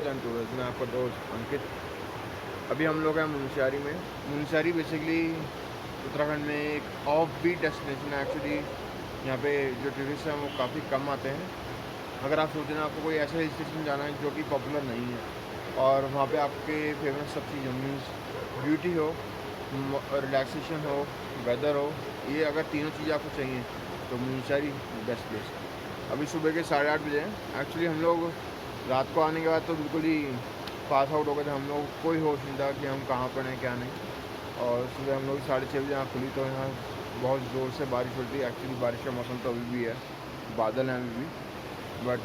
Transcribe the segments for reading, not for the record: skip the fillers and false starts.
And tourist, मैं आपका दोस्त अंकित। अभी हम लोग हैं मुनस्यारी में। मुनस्यारी बेसिकली उत्तराखंड में एक ऑफ बीट डेस्टिनेशन है एक्चुअली। यहाँ पे जो टूरिस्ट हैं वो काफ़ी कम आते हैं। अगर आप सोचें आपको कोई ऐसा हिल स्टेशन जाना है जो कि पॉपुलर नहीं है और वहाँ पे आपके फेमस सब चीज़ मीन्स ब्यूटी हो, रिलैक्सेशन हो, वेदर हो, ये अगर तीनों चीज़ें आपको चाहिए तो मुनस्यारी बेस्ट प्लेस है। अभी सुबह के 8:30 बजे हैं एक्चुअली। हम लोग रात को आने के बाद तो बिल्कुल ही पास आउट हो गए थे। हम लोग कोई होश नहीं था कि हम कहाँ पर हैं क्या नहीं। और सुबह हम लोग 6:30 बजे यहाँ खुली तो यहाँ बहुत ज़ोर से बारिश होती है। एक्चुअली बारिश का मौसम तो अभी भी है, बादल हैं अभी भी, बट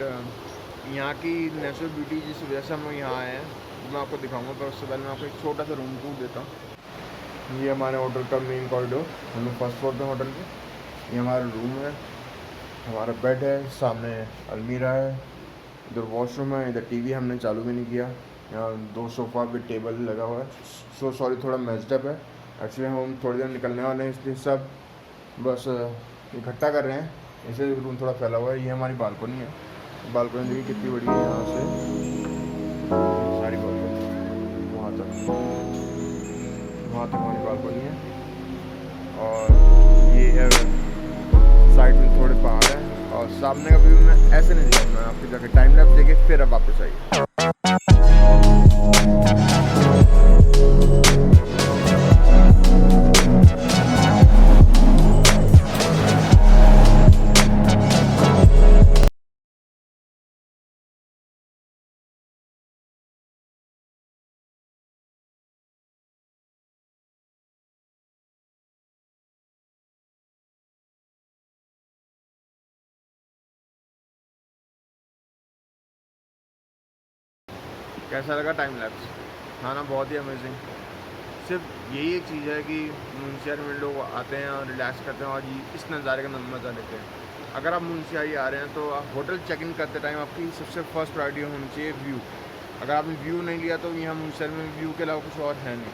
यहाँ की नेचुरल ब्यूटी जिस वजह से हम लोग यहाँ आए हैं वो मैं आपको दिखाऊंगा। पर उससे पहले मैं आपको एक छोटा सा रूम टूर देता हूँ। ये हमारे होटल का मेन कॉरिडोर, हम लोग फर्स्ट फ्लोर पे होटल के। ये हमारा रूम है, हमारा बेड है, सामने अलमीरा है, इधर वॉशरूम है, इधर टीवी हमने चालू भी नहीं किया। यहाँ 2 सोफ़ा पे टेबल लगा हुआ है। सॉरी थोड़ा मेस्डअप है एक्चुअली। हम थोड़ी देर निकलने वाले हैं इसलिए सब बस इकट्ठा कर रहे हैं, इसलिए रूम थोड़ा फैला हुआ है। ये हमारी बालकनी है। बालकनी देखिए कितनी बड़ी है, यहाँ से सारी बालकनी वहाँ तक हमारी बालकनी है। और ये है साइड में थोड़े पहाड़ है और सामने का व्यू मैं ऐसे नहीं दिखा, मैं आपको जाके टाइम लैप्स देके फिर अब वापस आइए। कैसा लगा टाइम लैप्स? खाना बहुत ही अमेजिंग। सिर्फ यही एक चीज़ है कि मुनस्यारी में लोग आते हैं और रिलैक्स करते हैं और इस नज़ारे का मज़ा लेते हैं। अगर आप मुनस्यारी आ रहे हैं तो आप होटल चेक इन करते टाइम आपकी सबसे फर्स्ट प्रायोरिटी होनी चाहिए व्यू। अगर आपने व्यू नहीं लिया तो यहाँ मुनस्यारी में व्यू के अलावा कुछ और है नहीं।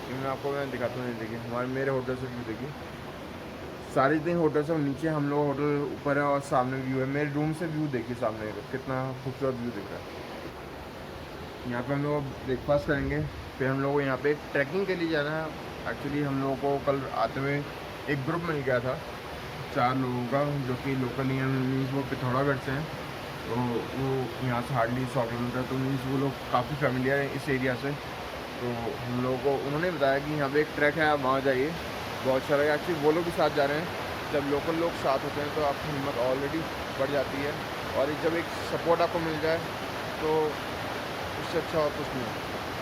ये मैं दिखाता हूँ। देखिए हमारे मेरे होटल से व्यू देखिए, सारे जितने होटल से नीचे, हम लोग होटल ऊपर है और सामने व्यू है। मेरे रूम से व्यू देखिए सामने कितना खूबसूरत व्यू दिख रहा है। यहाँ पे हम लोग ब्रेकफास्ट करेंगे, फिर हम लोग को यहाँ पे ट्रैकिंग के लिए जाना है। एक्चुअली हम लोगों को कल आते हुए एक ग्रुप मिल गया था 4 लोगों का, जो कि लोकल यहाँ मीन्स वो पिथौरागढ़ से हैं। तो वो यहाँ से हार्डली 100 किलोमीटर, तो मीन्स वो लोग काफ़ी फेमिलियर हैं इस एरिया से। तो हम लोगों को उन्होंने बताया कि यहाँ पे एक ट्रैक है, आप वहाँ जाइए, बहुत अच्छा रहेगा। एक्चुअली वो लोग भी साथ जा रहे हैं। जब लोकल लोग साथ होते हैं तो आपकी हिम्मत ऑलरेडी बढ़ जाती है, और जब एक सपोर्ट आपको मिल जाए तो उससे अच्छा और कुछ नहीं।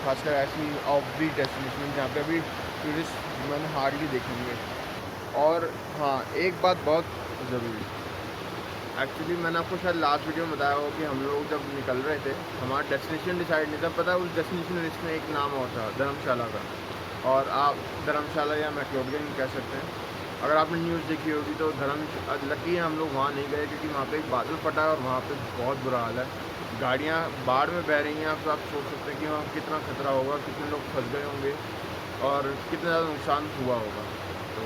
खासकर ऐसी ऑफ बीट डेस्टिनेशन जहाँ पे अभी टूरिस्ट मैंने हार्डली देखेंगे। और हाँ, एक बात बहुत ज़रूरी, एक्चुअली मैंने आपको शायद लास्ट वीडियो में बताया हो कि हम लोग जब निकल रहे थे हमारा डेस्टिनेशन डिसाइड नहीं था। पता है उस डेस्टिनेशन लिस्ट में एक नाम और था, धर्मशाला का। और आप धर्मशाला या मैक्लोडगंज कह सकते हैं। अगर आपने न्यूज़ देखी होगी तो लकी है हम लोग वहाँ नहीं गए, क्योंकि वहाँ पे एक बादल फटा है और वहाँ पे बहुत बुरा हाल है। गाड़ियाँ बाढ़ में बह रही हैं। आप सोच सकते हैं कि वहाँ कितना खतरा होगा, कितने लोग फंस गए होंगे और कितना ज़्यादा नुकसान हुआ होगा। तो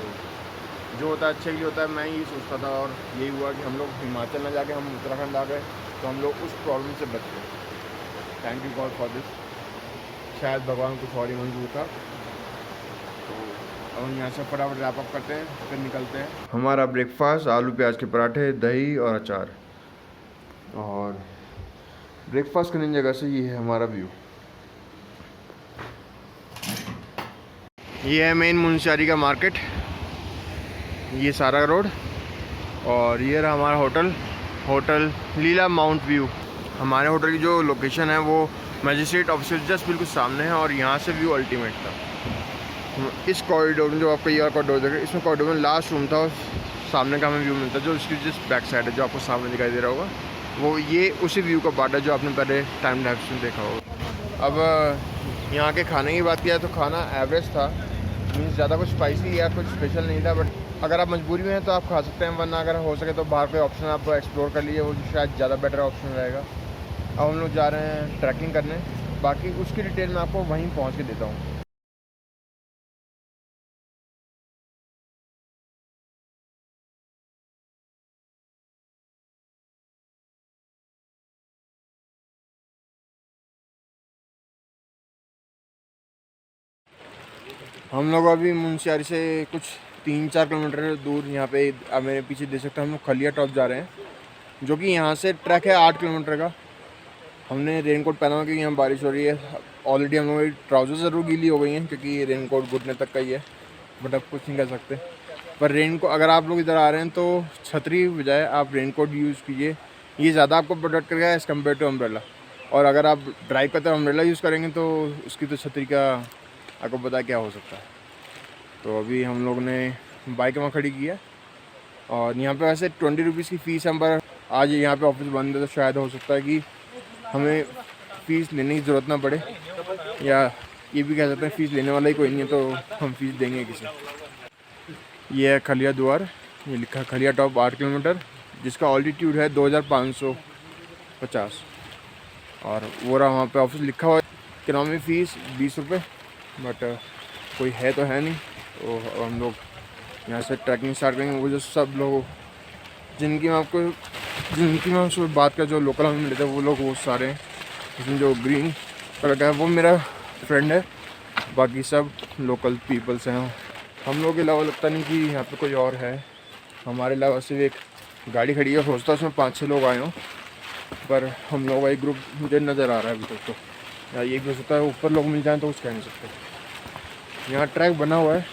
जो होता है अच्छे के लिए होता है, मैं यही सोचता था और यही हुआ कि हम लोग हिमाचल में जाके हम उत्तराखंड आ गए, तो हम लोग उस प्रॉब्लम से बच गए। Thank you God for this. शायद भगवान कुछ और ही मंजूर था। तो अब हम यहाँ से फटाफट रैप अप करते हैं, फिर निकलते हैं। हमारा ब्रेकफास्ट आलू प्याज के पराठे, दही और अचार। और ब्रेकफास्ट करने की जगह से ये है हमारा व्यू। ये है मेन मुनस्यारी का मार्केट, ये सारा रोड। और ये रहा हमारा होटल लीला माउंट व्यू। हमारे होटल की जो लोकेशन है वो मजिस्ट्रेट ऑफिस जस्ट बिल्कुल सामने है, और यहाँ से व्यू अल्टीमेट था। इस कॉरिडोर में जो आपको ये कॉरिडोर देख रहे हैं, इसमें कॉरिडोर में लास्ट रूम था और सामने का हमें व्यू मिलता है, जो इसकी जस्ट बैक साइड है, जो आपको सामने दिखाई दे रहा होगा वो ये उसी व्यू का पार्ट है जो आपने पहले टाइम लैप्स में देखा होगा। अब यहाँ के खाने की बात किया तो खाना एवरेज था, मीन्स ज़्यादा कुछ स्पाइसी या कुछ स्पेशल नहीं था। बट अगर आप मजबूरी में हैं तो आप खा सकते हैं, वरना अगर हो सके तो बाहर कोई ऑप्शन आप एक्सप्लोर कर लीजिए, वो शायद ज़्यादा बेटर ऑप्शन रहेगा। अब हम लोग जा रहे हैं ट्रैकिंग करने, बाकी उसकी डिटेल मैं आपको वहीं पहुँच के देता हूँ। हम लोग अभी मुनस्यारी से कुछ 3-4 किलोमीटर दूर यहाँ पे आप मेरे पीछे देख सकते हैं, हम लोग खलिया टॉप जा रहे हैं, जो कि यहाँ से ट्रैक है 8 किलोमीटर का। हमने रेनकोट पहना हुआ क्योंकि यहाँ बारिश हो रही है। ऑलरेडी हम लोग की ट्राउज़र ज़रूर गीली हो गई हैं क्योंकि रेनकोट घुटने तक का ही है, बट अब कुछ नहीं कर सकते। पर रेनकोट अगर आप लोग इधर आ रहे हैं तो छतरी बजाय आप रेनकोट यूज़ कीजिए, ये ज़्यादा आपको प्रोटेक्ट करेगा एज़ कम्पेयर टू अम्ब्रेला। और अगर आप ड्राइव करते हैं अम्ब्रेला यूज़ करेंगे तो उसकी तो छतरी का आपको पता क्या हो सकता है। तो अभी हम लोग ने बाइक वहाँ खड़ी की है और यहाँ पे वैसे 20 रुपीज़ की फ़ीस है, पर आज यहाँ पे ऑफिस बंद है तो शायद हो सकता है कि हमें फ़ीस लेने की ज़रूरत ना पड़े, या ये भी कह सकते हैं फ़ीस लेने वाला ही कोई नहीं है तो हम फ़ीस देंगे किसी। ये है खलिया द्वार, ये लिखा है खलिया टॉप 8 किलोमीटर, जिसका ऑल्टीट्यूड है 2550। और वो रहा वहाँ पे ऑफिस लिखा हुआ है, इकनॉमी फ़ीस 20 रुपये, बट कोई है तो है नहीं। तो हम लोग यहाँ से ट्रैकिंग स्टार्ट करेंगे। वो जो सब लोग जिनकी मैं आपसे बात कर, जो लोकल हमें मिले थे वो लोग वो सारे हैं। इसमें जो ग्रीन कलर का है वो मेरा फ्रेंड है, बाकी सब लोकल पीपल्स हैं। हम लोग के अलावा लगता नहीं कि यहाँ पे कोई और है। हमारे अलावा सिर्फ एक गाड़ी खड़ी है, सोचता उसमें 5-6 लोग आए हों, पर हम लोग का एक ग्रुप मुझे नज़र आ रहा है अभी तक। तो या ये भी हो सकता है ऊपर लोग मिल जाएँ तो कुछ कह नहीं सकते। यहाँ ट्रैक बना हुआ है,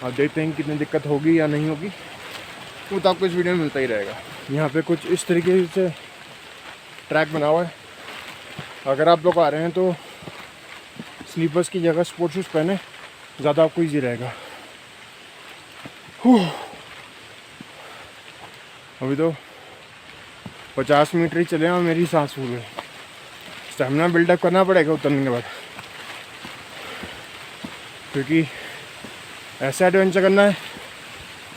आप देखते हैं कितनी दिक्कत होगी या नहीं होगी, वो तो आपको इस वीडियो में मिलता ही रहेगा। यहाँ पे कुछ इस तरीके से ट्रैक बना हुआ है। अगर आप लोग आ रहे हैं तो स्लीपर्स की जगह स्पोर्ट्स शूज़ पहने, ज़्यादा आपको ईजी रहेगा। अभी तो 50 मीटर ही चले हैं और मेरी सांस फूल गई। स्टेमिना बिल्डअप करना पड़ेगा उतरने के बाद, क्योंकि ऐसा एडवेंचर करना है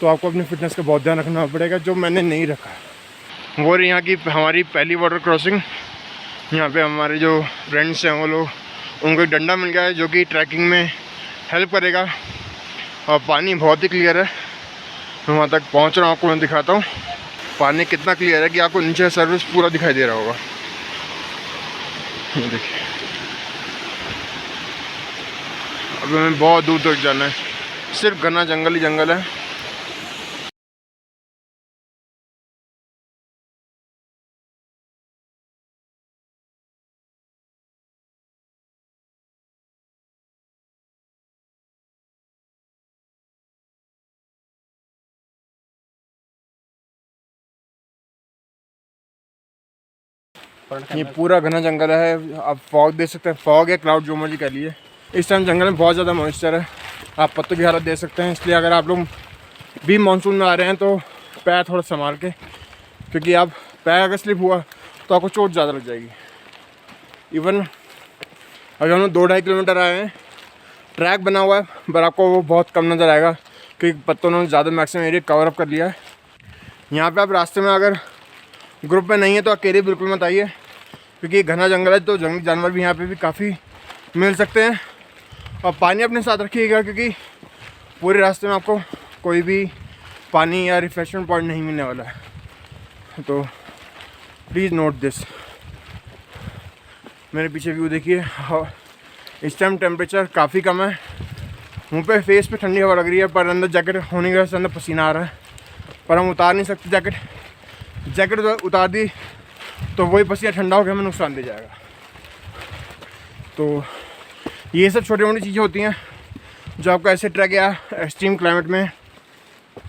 तो आपको अपनी फिटनेस का बहुत ध्यान रखना पड़ेगा, जो मैंने नहीं रखा। वो यहाँ की हमारी पहली वाटर क्रॉसिंग। यहाँ पे हमारे जो फ्रेंड्स हैं वो लोग, उनको एक डंडा मिल गया है जो कि ट्रैकिंग में हेल्प करेगा। और पानी बहुत ही क्लियर है, मैं वहाँ तक पहुँच रहा हूँ, आपको मैं दिखाता हूँ पानी कितना क्लियर है कि आपको नीचे सर्विस पूरा दिखाई दे रहा होगा। ये देखिए, अभी हमें बहुत दूर तक जाना है, सिर्फ घना जंगल ही जंगल है। ये पूरा घना जंगल है, आप फॉग देख सकते हैं, फॉग या क्लाउड जो मर्जी कह लीजिए। इस टाइम जंगल में बहुत ज़्यादा मॉइस्चर है, आप पत्तों की हालत देख सकते हैं। इसलिए अगर आप लोग भी मानसून में आ रहे हैं तो पैर थोड़ा संभाल के, क्योंकि आप पैर अगर स्लिप हुआ तो आपको चोट ज़्यादा लग जाएगी। इवन अगर हम लोग 2-2.5 किलोमीटर आए हैं, ट्रैक बना हुआ है, पर आपको वो बहुत कम नज़र आएगा क्योंकि पत्तों ने ज़्यादा मैक्सिमम एरिया कवर अप कर लिया है। यहाँ पे आप रास्ते में अगर ग्रुप में नहीं है तो अकेले बिल्कुल मत आइए, क्योंकि घना जंगल है तो जंगली जानवर भी यहाँ पे भी काफ़ी मिल सकते हैं। और पानी अपने साथ रखिएगा, क्योंकि पूरे रास्ते में आपको कोई भी पानी या रिफ्रेशमेंट पॉइंट नहीं मिलने वाला है, तो प्लीज़ नोट दिस। मेरे पीछे व्यू देखिए, इस टाइम टेम्परेचर काफ़ी कम है, मुँह पे फेस पे ठंडी हवा लग रही है, पर अंदर जैकेट होने की वजह से अंदर पसीना आ रहा है, पर हम उतार नहीं सकते जैकेट उतार दी तो वही पसीना ठंडा होकर हमें नुकसान दे जाएगा। तो ये सब छोटी मोटी चीज़ें होती हैं जो आपको ऐसे ट्रैक या एक्सट्रीम क्लाइमेट में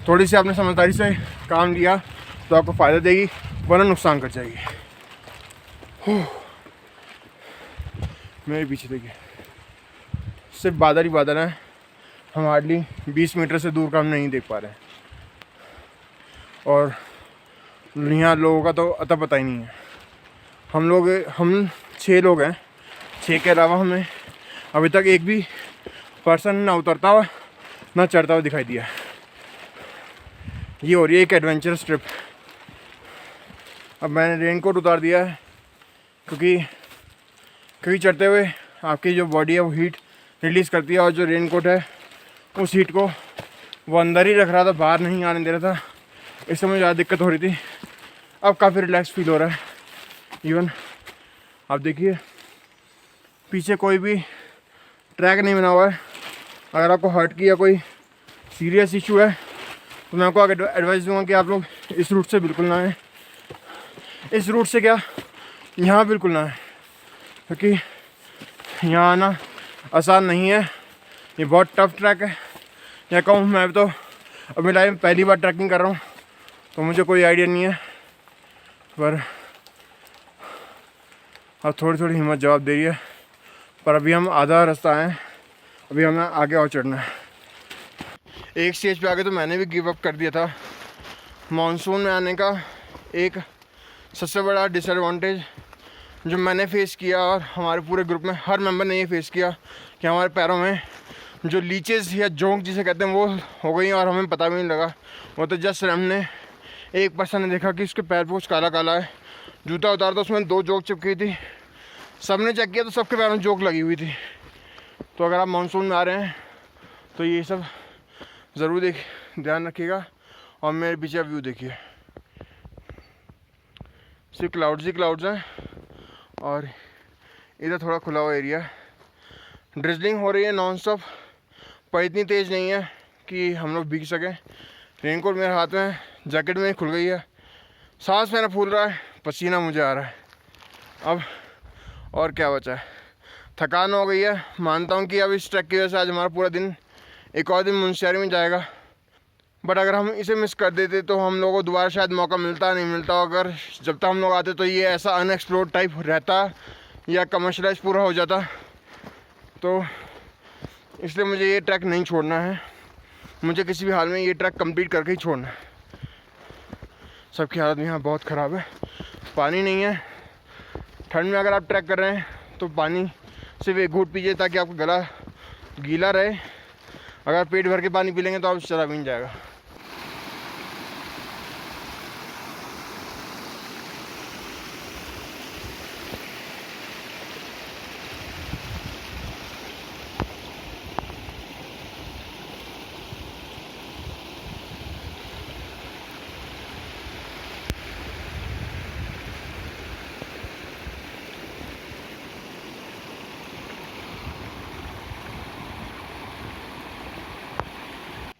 थोड़ी सी आपने समझदारी से काम लिया तो आपको फ़ायदा देगी, वरना नुकसान कर जाएगी। मेरे पीछे देखिए, सिर्फ बादल ही बादल हैं, हम हार्डली 20 मीटर से दूर का हम नहीं देख पा रहे हैं। और यहाँ लोगों का तो अता पता ही नहीं है। हम 6 लोग हैं, 6 के अलावा हमें अभी तक एक भी पर्सन ना उतरता हुआ ना चढ़ता हुआ दिखाई दिया। ये हो रही है एक एडवेंचरस ट्रिप। अब मैंने रेनकोट उतार दिया है, क्योंकि चढ़ते हुए आपकी जो बॉडी है वो हीट रिलीज़ करती है, और जो रेनकोट है उस हीट को वो अंदर ही रख रहा था, बाहर नहीं आने दे रहा था, इस समय ज़्यादा दिक्कत हो रही थी। अब काफ़ी रिलैक्स फील हो रहा है। इवन आप देखिए पीछे कोई भी ट्रैक नहीं बना हुआ है, अगर आपको हार्ट की या कोई सीरियस इशू है तो मैं आपको एडवाइस दूंगा कि आप लोग इस रूट से बिल्कुल ना आएँ। इस रूट से क्या, यहाँ बिल्कुल ना आएँ, क्योंकि यहाँ आना आसान नहीं है। ये बहुत टफ ट्रैक है। या कहूँ मैं तो अपनी लाइफ में पहली बार ट्रैकिंग कर रहा हूँ, तो मुझे कोई आइडिया नहीं है, पर अब थोड़ी थोड़ी हिम्मत जवाब दे रही है। पर अभी हम आधा रास्ता आए हैं, अभी हमें आगे और चढ़ना है। एक स्टेज पे आगे तो मैंने भी गिव अप कर दिया था। मानसून में आने का एक सबसे बड़ा डिसएडवांटेज जो मैंने फेस किया और हमारे पूरे ग्रुप में हर मेंबर ने ये फेस किया कि हमारे पैरों में जो लीचेस या जोंक जिसे कहते हैं वो हो गई और हमें पता भी नहीं लगा। वो तो जस्ट हमने एक पर्सन ने देखा कि उसके पैर पे कुछ काला काला है, जूता उतारा तो उसमें 2 जोंक चिपकी थी। सबने चेक किया तो सबके पैरों में जोंक लगी हुई थी। तो अगर आप मानसून में आ रहे हैं तो ये सब ज़रूर ध्यान रखिएगा। और मेरे पीछे व्यू देखिए, सिर्फ क्लाउड्स ही क्लाउड्स हैं और इधर थोड़ा खुला हुआ एरिया है। ड्रिजलिंग हो रही है नॉन स्टॉप, पर इतनी तेज़ नहीं है कि हम लोग भीग सकें। रेनकोट मेरे हाथ में, जैकेट में खुल गई है, सांस मेरा फूल रहा है, पसीना मुझे आ रहा है। अब और क्या बचा है, थकान हो गई है। मानता हूँ कि अब इस ट्रैक की वजह से आज हमारा पूरा दिन, एक और दिन मुनस्यारी में जाएगा। बट अगर हम इसे मिस कर देते तो हम लोगों को दोबारा शायद मौका मिलता नहीं मिलता। अगर जब तक हम लोग आते तो ये ऐसा अनएक्सप्लोर्ड टाइप रहता या कमर्शलाइज पूरा हो जाता। तो इसलिए मुझे ये ट्रैक नहीं छोड़ना है। मुझे किसी भी हाल में ये ट्रैक कंप्लीट करके ही छोड़ना है। सबकी हालत यहाँ बहुत ख़राब है, पानी नहीं है। ठंड में अगर आप ट्रैक कर रहे हैं तो पानी सिर्फ एक घूंट पीजिए ताकि आपका गला गीला रहे। अगर पेट भर के पानी पी लेंगे तो आप चला भी नहीं जाएगा।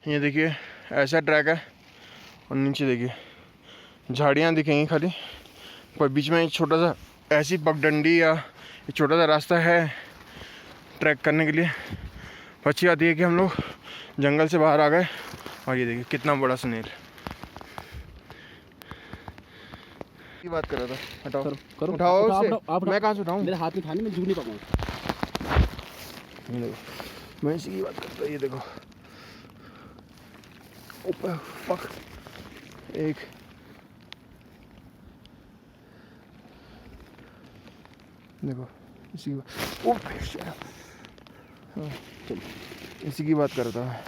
ये देखिए ऐसा ट्रैक है और नीचे देखिए झाड़ियाँ दिखेंगी खाली, पर बीच में एक छोटा सा ऐसी पगडंडी या एक छोटा सा रास्ता है ट्रैक करने के लिए। अच्छी बात यह है कि हम लोग जंगल से बाहर आ गए। और ये देखिए कितना बड़ा स्नेल। की बात कर रहा था, हटाओ करो, उठाओ उसे। आप मैं कहाँ से उठाऊँ, मेरे हाथ में था नहीं, मैं झूठ नहीं पाऊंगा। ये देखो मैं इसी की बात करता हूँ। ये देखो ऊपर फक एक देखो इसी की इसी की बात करता है।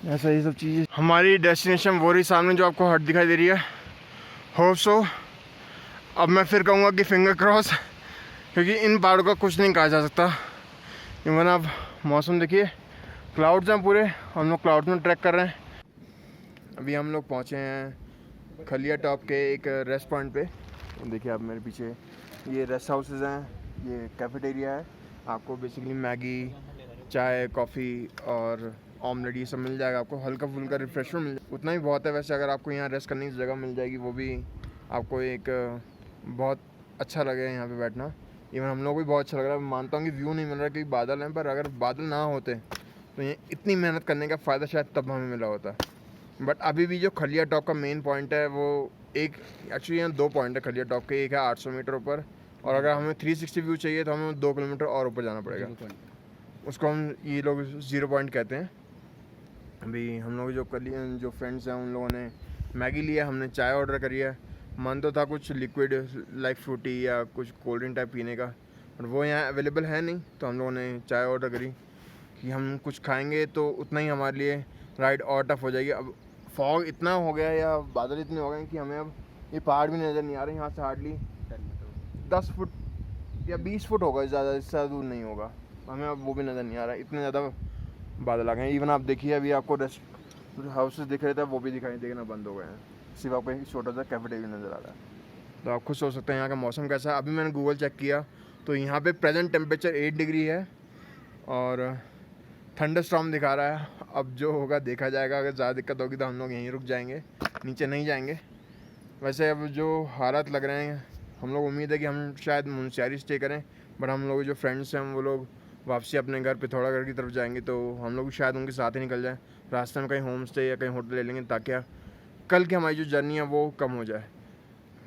ऐसा ये सब चीज़ें। हमारी डेस्टिनेशन वो रही सामने जो आपको हट दिखाई दे रही है। Hope so. अब मैं फिर कहूँगा कि फिंगर क्रॉस, क्योंकि इन पहाड़ों का कुछ नहीं कहा जा सकता। इवन आप मौसम देखिए, क्लाउड्स हैं पूरे, हम लोग क्लाउड्स में ट्रैक कर रहे हैं। अभी हम लोग पहुँचे हैं खलिया टॉप के एक रेस्ट पॉइंट पे। देखिए आप मेरे पीछे, ये रेस्ट हाउसेज हैं, ये कैफेटेरिया है। आपको बेसिकली मैगी, चाय, कॉफ़ी और ऑमलेट ये सब मिल जाएगा। आपको हल्का फुल्का रिफ्रेशमेंट मिल जाएगा, उतना ही बहुत है। वैसे अगर आपको यहाँ रेस्ट करने की जगह मिल जाएगी, वो भी आपको एक बहुत अच्छा लगेगा यहाँ पे बैठना। इवन हम लोग भी बहुत अच्छा लग रहा है। मानता हूँ कि व्यू नहीं मिल रहा क्योंकि बादल हैं, पर अगर बादल ना होते तो ये इतनी मेहनत करने का फ़ायदा शायद तब हमें मिला होता। बट अभी भी जो खलिया टॉप का मेन पॉइंट है वो एक, एक्चुअली यहाँ 2 पॉइंट है खलिया टॉप के। एक है 800 मीटर ऊपर, और अगर हमें 360 व्यू चाहिए तो हमें 2 किलोमीटर और ऊपर जाना पड़ेगा। उसको हम ये लोग 0 पॉइंट कहते हैं। अभी हम लोग जो फ्रेंड्स हैं उन लोगों ने मैगी लिया, हमने चाय ऑर्डर करी है। मन तो था कुछ लिक्विड लाइक फ्रूटी या कुछ कोल्ड ड्रिंक टाइप पीने का, और वो यहाँ अवेलेबल है नहीं। तो हम लोगों ने चाय ऑर्डर करी कि हम कुछ खाएंगे तो उतना ही हमारे लिए राइड और टफ हो जाएगी। अब फॉग इतना हो गया या बादल इतने हो गए कि हमें अब ये पहाड़ भी नज़र नहीं आ रहे। यहाँ से हार्डली 10 फुट या 20 फुट होगा, ज़्यादा इससे ज़्यादा दूर नहीं होगा। हमें अब वो भी नज़र नहीं आ रहा है, इतने ज़्यादा बादल आ गए हैं। इवन आप देखिए अभी आपको रेस्ट हाउसेस दिख रहे थे, वो भी दिखाई देना बंद हो गए हैं। सिर्फ आपको एक छोटा सा कैफेटेरिया नज़र आ रहा है। तो आप खुद सोच सकते हैं यहाँ का मौसम कैसा है। अभी मैंने गूगल चेक किया तो यहाँ पे प्रेजेंट टेम्परेचर 8 डिग्री है और थंडर स्टॉर्म दिखा रहा है। अब जो होगा देखा जाएगा, अगर ज़्यादा दिक्कत होगी तो हम लोग यहीं रुक जाएंगे, नीचे नहीं जाएंगे। वैसे अब जो हालात लग रहे हैं, हम लोग उम्मीद है कि हम शायद मुनस्यारी स्टे करें, बट हम लोग जो फ्रेंड्स हैं वो लोग वापसी अपने घर पिथौरागढ़ की तरफ जाएंगे, तो हम लोग शायद उनके साथ ही निकल जाएं। रास्ते में कहीं होम स्टे या कहीं होटल ले लेंगे ताकि कल की हमारी जो जर्नी है वो कम हो जाए।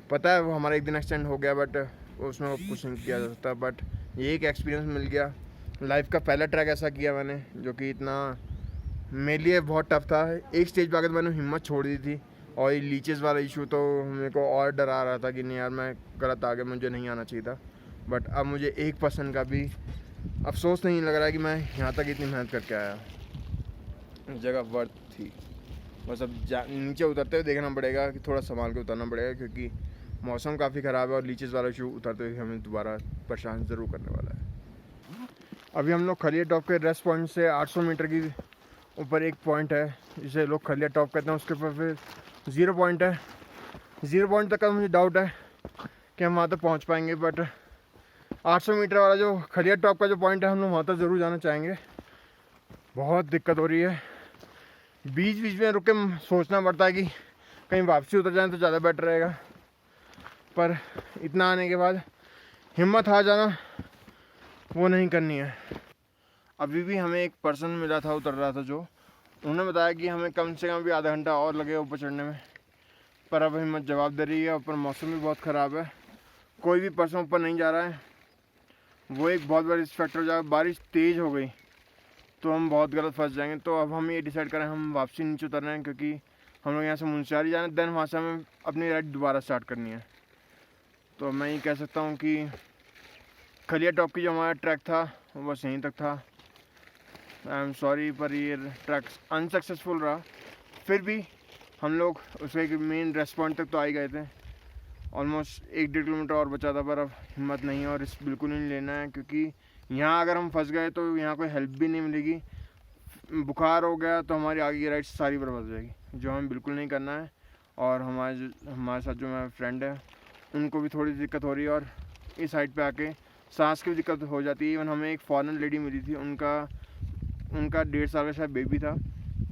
पता है वो हमारा एक दिन एक्सटेंड हो गया, बट उसमें कुछ नहीं किया जा सकता। बट ये एक एक्सपीरियंस मिल गया। लाइफ का पहला ट्रैक ऐसा किया मैंने जो कि इतना मेरे लिए बहुत टफ था। एक स्टेज पर आकर मैंने हिम्मत छोड़ दी थी, और ये लीचेस वाला इशू तो मेरे को और डरा रहा था कि नहीं यार मैं गलत आ गया, मुझे नहीं आना चाहिए था। बट अब मुझे 1% का भी अफसोस नहीं लग रहा है कि मैं यहाँ तक इतनी मेहनत करके आया। जगह वर्थ थी। बस अब नीचे उतरते हुए देखना पड़ेगा कि थोड़ा संभाल के उतरना पड़ेगा, क्योंकि मौसम काफ़ी ख़राब है और लीचेस वाला इशू उतरते हुए हमें दोबारा परेशान ज़रूर करने वाला है। अभी हम लोग खलिया टॉप के रेस्ट पॉइंट से 800 मीटर की ऊपर एक पॉइंट है जिसे लोग खलिया टॉप कहते हैं, उसके ऊपर फिर 0 पॉइंट है। 0 पॉइंट तक का मुझे डाउट है कि हम वहाँ तक पहुँच पाएंगे, बट 800 मीटर वाला जो खलिया टॉप का जो पॉइंट है हम लोग वहाँ तक ज़रूर जाना चाहेंगे। बहुत दिक्कत हो रही है, बीच बीच में रुक के सोचना पड़ता है कि कहीं वापसी उतर जाए तो ज़्यादा बेटर रहेगा, पर इतना आने के बाद हिम्मत हार जाना वो नहीं करनी है। अभी भी हमें एक पर्सन मिला था, उतर रहा था, जो उन्होंने बताया कि हमें कम से कम भी आधा घंटा और लगेगा ऊपर चढ़ने में, पर अब हिम्मत जवाब दे रही है। ऊपर मौसम भी बहुत ख़राब है, कोई भी पर्सन ऊपर नहीं जा रहा है। वो एक बहुत बड़ा फैक्टर हो जाएगा। बारिश तेज़ हो गई तो हम बहुत गलत फंस जाएंगे। तो अब हम ये डिसाइड करें हम वापसी नीचे उतर रहे हैं, क्योंकि हम लोग यहाँ से मुनस्यारी जाना, देन वहाँ से हमें अपनी राइड दोबारा स्टार्ट करनी है। तो मैं ये कह सकता हूँ कि खलिया टॉप की जो हमारा ट्रैक था वो बस यहीं तक था। आई एम सॉरी, पर ये ट्रैक अनसक्सेसफुल रहा। फिर भी हम लोग उसके एक मेन रेस्ट पॉइंट तक तो आ ही गए थे। ऑलमोस्ट 1-1.5 किलोमीटर और बचा था, पर अब हिम्मत नहीं है और रिस्क बिल्कुल नहीं लेना है, क्योंकि यहाँ अगर हम फंस गए तो यहाँ कोई हेल्प भी नहीं मिलेगी। बुखार हो गया तो हमारी आगे की राइड सारी बर्बाद हो जाएगी, जो हमें बिल्कुल नहीं करना है। और हमारे साथ जो मेरा फ्रेंड है उनको भी थोड़ी दिक्कत हो रही है, और इस साइड पे आके सांस की भी दिक्कत हो जाती है। इवन हमें एक फॉरेन लेडी मिली थी, उनका 1.5 साल का शायद बेबी था।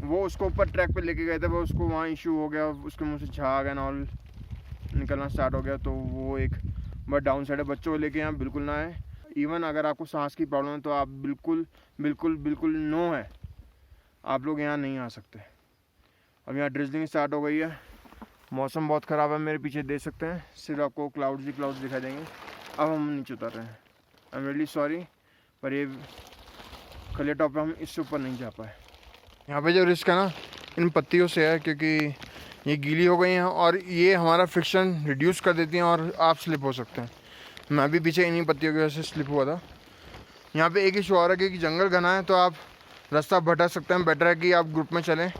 वो उसको ऊपर ट्रैक पे लेके गए थे, वो उसको वहाँ इशू हो गया, उसके मुँह से झाग एंड ऑल निकलना स्टार्ट हो गया। तो वो एक बट डाउन साइड है। बच्चों को लेके यहाँ बिल्कुल ना आए। इवन अगर आपको सांस की प्रॉब्लम है तो आप बिल्कुल नो है, आप लोग यहाँ नहीं आ सकते। अब यहाँ ड्रिजलिंग स्टार्ट हो गई है, मौसम बहुत ख़राब है। मेरे पीछे देख सकते हैं, सिर्फ आपको क्लाउड्स दिखाई देंगे। अब हम नीचे उतर रहे हैं। आई एम रियली सॉरी, पर ये खलिया टॉप पे हम इससे ऊपर नहीं जा पाए। यहाँ पे जो रिस्क है ना इन पत्तियों से है, क्योंकि ये गीली हो गई हैं और ये हमारा फ्रिक्शन रिड्यूस कर देती हैं और आप स्लिप हो सकते हैं। मैं भी पीछे इन्हीं पत्तियों की वजह से स्लिप हुआ था। यहाँ पे एक इशू आ रहा है कि जंगल घना है तो आप रास्ता भटक सकते हैं। बेटर है कि आप ग्रुप में चलें।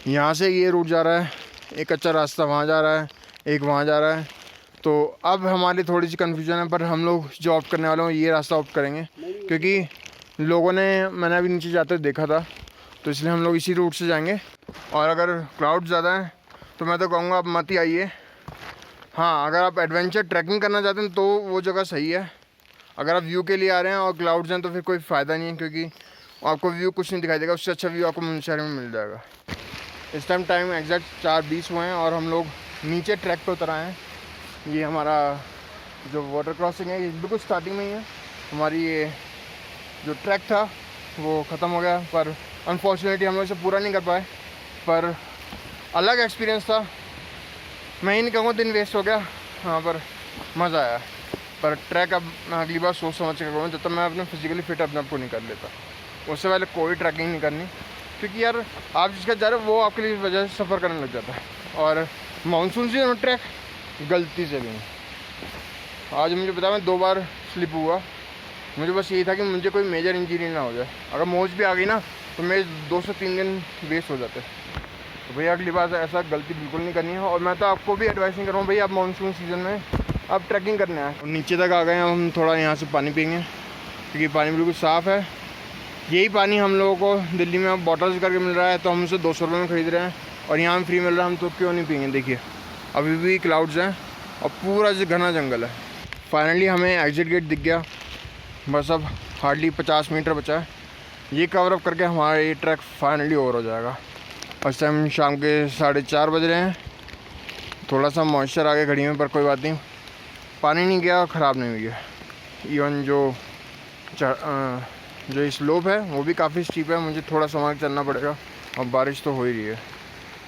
यहाँ से ये रूट जा रहा है, एक अच्छा रास्ता वहाँ जा रहा है, एक वहाँ जा रहा है। तो अब हमारी थोड़ी सी कन्फ्यूजन है, पर हम लोग जो ऑप्ट करने वाले हैं ये रास्ता ऑप्ट करेंगे, क्योंकि लोगों ने मैंने अभी नीचे जाते देखा था, तो इसलिए हम लोग इसी रूट से जाएंगे। और अगर क्राउड ज़्यादा है तो मैं तो कहूँगा आप मत ही आइए। हाँ, अगर आप एडवेंचर ट्रैकिंग करना चाहते हैं तो वो जगह सही है। अगर आप व्यू के लिए आ रहे हैं और क्लाउड्स हैं तो फिर कोई फ़ायदा नहीं है, क्योंकि आपको व्यू कुछ नहीं दिखाई देगा। उससे अच्छा व्यू आपको मुनस्यारी में मिल जाएगा। इस टाइम एग्जैक्ट 4:20 हुए हैं और हम लोग नीचे ट्रैक पे उतर आए हैं। ये हमारा जो वाटर क्रॉसिंग है ये बिल्कुल स्टार्टिंग में ही है। हमारी ये जो ट्रैक था वो ख़त्म हो गया, पर अनफॉर्चुनेटली हम लोग इसे पूरा नहीं कर पाए। पर अलग एक्सपीरियंस था। मैं ही नहीं कहूँगा दिन वेस्ट हो गया, हाँ, पर मज़ा आया। पर ट्रैक अब मैं अगली बार सोच समझ के करूँगा, जब तक मैं अपने फिजिकली फिट अपने आप को नहीं कर लेता। उससे पहले कोई ट्रैकिंग नहीं करनी, क्योंकि यार आप जिसका जा रहे हो वो आपके लिए वजह से सफ़र करने लग जाता है। और मानसून सीजन ट्रैक गलती से भी आज मुझे पता, मैं 2 बार स्लिप हुआ। मुझे बस यही था कि मुझे कोई मेजर इंजरी ना हो जाए। अगर मोच भी आ गई ना तो मेरे 2 से 3 दिन वेस्ट हो जाते। तो भैया अगली बार ऐसा गलती बिल्कुल नहीं करनी है। और मैं तो आपको भी एडवाइस नहीं करूँगा भैया, आप मानसून सीज़न में आप ट्रैकिंग करने आए। और नीचे तक आ गए हैं हम, थोड़ा यहाँ से पानी पियेंगे, क्योंकि पानी बिल्कुल साफ़ है। यही पानी हम लोगों को दिल्ली में बॉटल्स करके मिल रहा है, तो हम उसे 200 रुपये में ख़रीद रहे हैं, और यहाँ हम फ्री मिल रहा है, हम तो क्यों नहीं पियेंगे। देखिए अभी भी क्लाउड्स हैं और पूरा घना जंगल है। फाइनली हमें एग्जिट गेट दिख गया। बस अब हार्डली 50 मीटर बचा है। ये कवर अप करके हमारा ये ट्रैक फाइनली ओवर हो जाएगा। उस टाइम शाम के 4:30 बज रहे हैं। थोड़ा सा मॉइस्चर आ गया घड़ी में, पर कोई बात नहीं, पानी नहीं गया, ख़राब नहीं हुई है। इवन जो स्लोप है वो भी काफ़ी स्टीप है, मुझे थोड़ा संभाल के चलना पड़ेगा और बारिश तो हो ही रही है।